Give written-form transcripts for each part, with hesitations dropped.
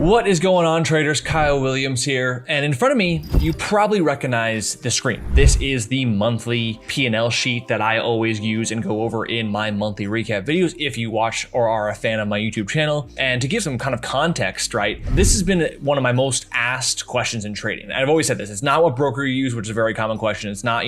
What is going on, traders? Kyle Williams here, and in front of me, you probably recognize the screen. This is the monthly P&L sheet that I always use and go over in my monthly recap videos if you watch or are a fan of my YouTube channel. And to give some kind of context, right, this has been one of my most asked questions in trading. And I've always said this, it's not what broker you use, which is a very common question. It's not,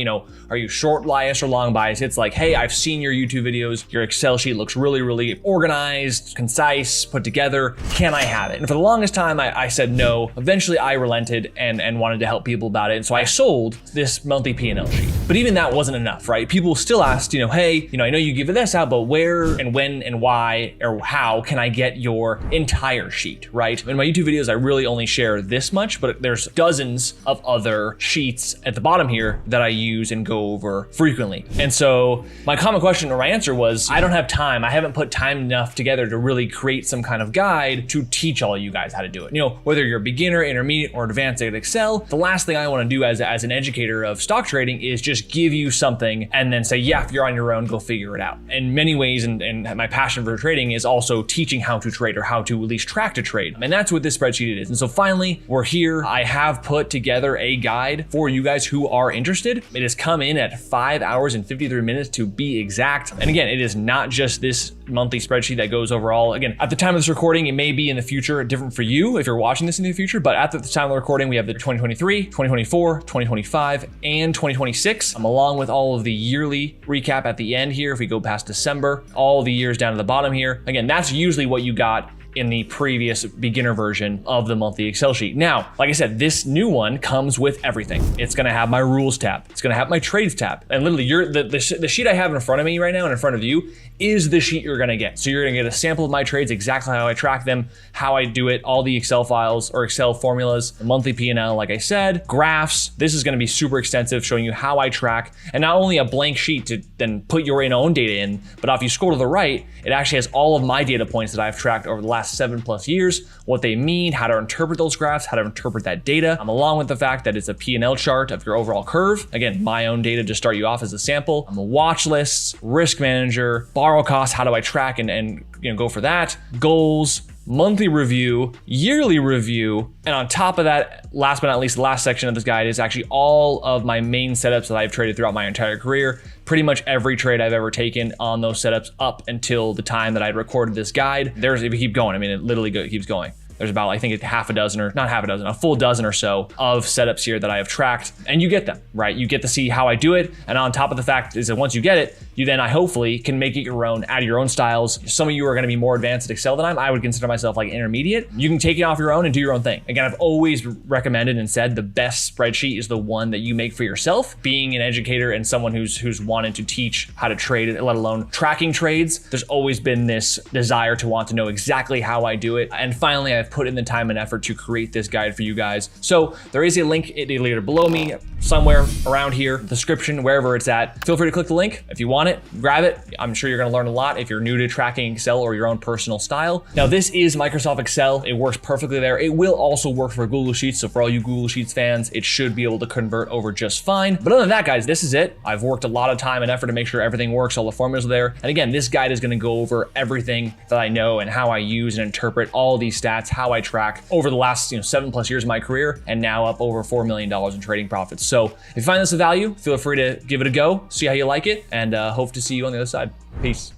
are you short bias or long bias? It's like, hey, I've seen your YouTube videos, your Excel sheet looks really organized, concise, put together. Can I have it? And for the longest time, I said no. Eventually, I relented and wanted to help people about it. And so I sold this monthly P&L sheet. But even that wasn't enough, right? People still asked, hey, I know you give this out, but where and when and why or how can I get your entire sheet, right? In my YouTube videos, I really only share this much, but there's dozens of other sheets at the bottom here that I use and go over frequently. And so my common question or my answer was, I don't have time. I haven't put time enough together to really create some kind of guide to teach all you guys how to do it. Whether you're a beginner, intermediate, or advanced at Excel, the last thing I want to do as an educator of stock trading is just give you something and then say, yeah, if you're on your own, go figure it out. In many ways, and my passion for trading is also teaching how to trade or how to at least track to trade. And that's what this spreadsheet is. And so finally, we're here. I have put together a guide for you guys who are interested. It has come in at 5 hours and 53 minutes to be exact. And again, it is not just this monthly spreadsheet that goes over all. Again, at the time of this recording, it may be in the future different for you if you're watching this in the future, but at the time of the recording, we have the 2023, 2024, 2025, and 2026, along with all of the yearly recap at the end here. If we go past December, all the years down to the bottom here. Again, that's usually what you got in the previous beginner version of the monthly Excel sheet. Now, like I said, this new one comes with everything. It's gonna have my rules tab. It's gonna have my trades tab. And literally the sheet I have in front of me right now and in front of you is the sheet you're gonna get. So you're gonna get a sample of my trades, exactly how I track them, how I do it, all the Excel files or Excel formulas, the monthly P&L, like I said, graphs. This is gonna be super extensive, showing you how I track, and not only a blank sheet to then put your own data in, but if you scroll to the right, it actually has all of my data points that I've tracked over the last 7+ years, what they mean, how to interpret those graphs, how to interpret that data, along with the fact that it's a P&L chart of your overall curve. Again, my own data to start you off as a sample. Watch lists, risk manager, borrow costs, how do I track and go for that, goals, monthly review, yearly review, and on top of that, last but not least, the last section of this guide is actually all of my main setups that I've traded throughout my entire career. Pretty much every trade I've ever taken on those setups up until the time that I recorded this guide. If you keep going, it literally keeps going. There's about, I think, a full dozen or so of setups here that I have tracked, and you get them, right? You get to see how I do it. And on top of the fact is that once you get it, you then, I hopefully can make it your own, add your own styles. Some of you are gonna be more advanced at Excel than I would consider myself like intermediate. You can take it off your own and do your own thing. Again, I've always recommended and said the best spreadsheet is the one that you make for yourself. Being an educator and someone who's wanted to teach how to trade, let alone tracking trades, there's always been this desire to want to know exactly how I do it. And finally, I've put in the time and effort to create this guide for you guys. So there is a link either below me, somewhere around here, description, wherever it's at. Feel free to click the link if you want it, grab it. I'm sure you're gonna learn a lot if you're new to tracking Excel or your own personal style. Now, this is Microsoft Excel. It works perfectly there. It will also work for Google Sheets. So for all you Google Sheets fans, it should be able to convert over just fine. But other than that, guys, this is it. I've worked a lot of time and effort to make sure everything works, all the formulas are there. And again, this guide is gonna go over everything that I know and how I use and interpret all these stats, how I track over the last 7+ years of my career, and now up over $4 million in trading profits. So if you find this of value, feel free to give it a go, see how you like it, and hope to see you on the other side. Peace.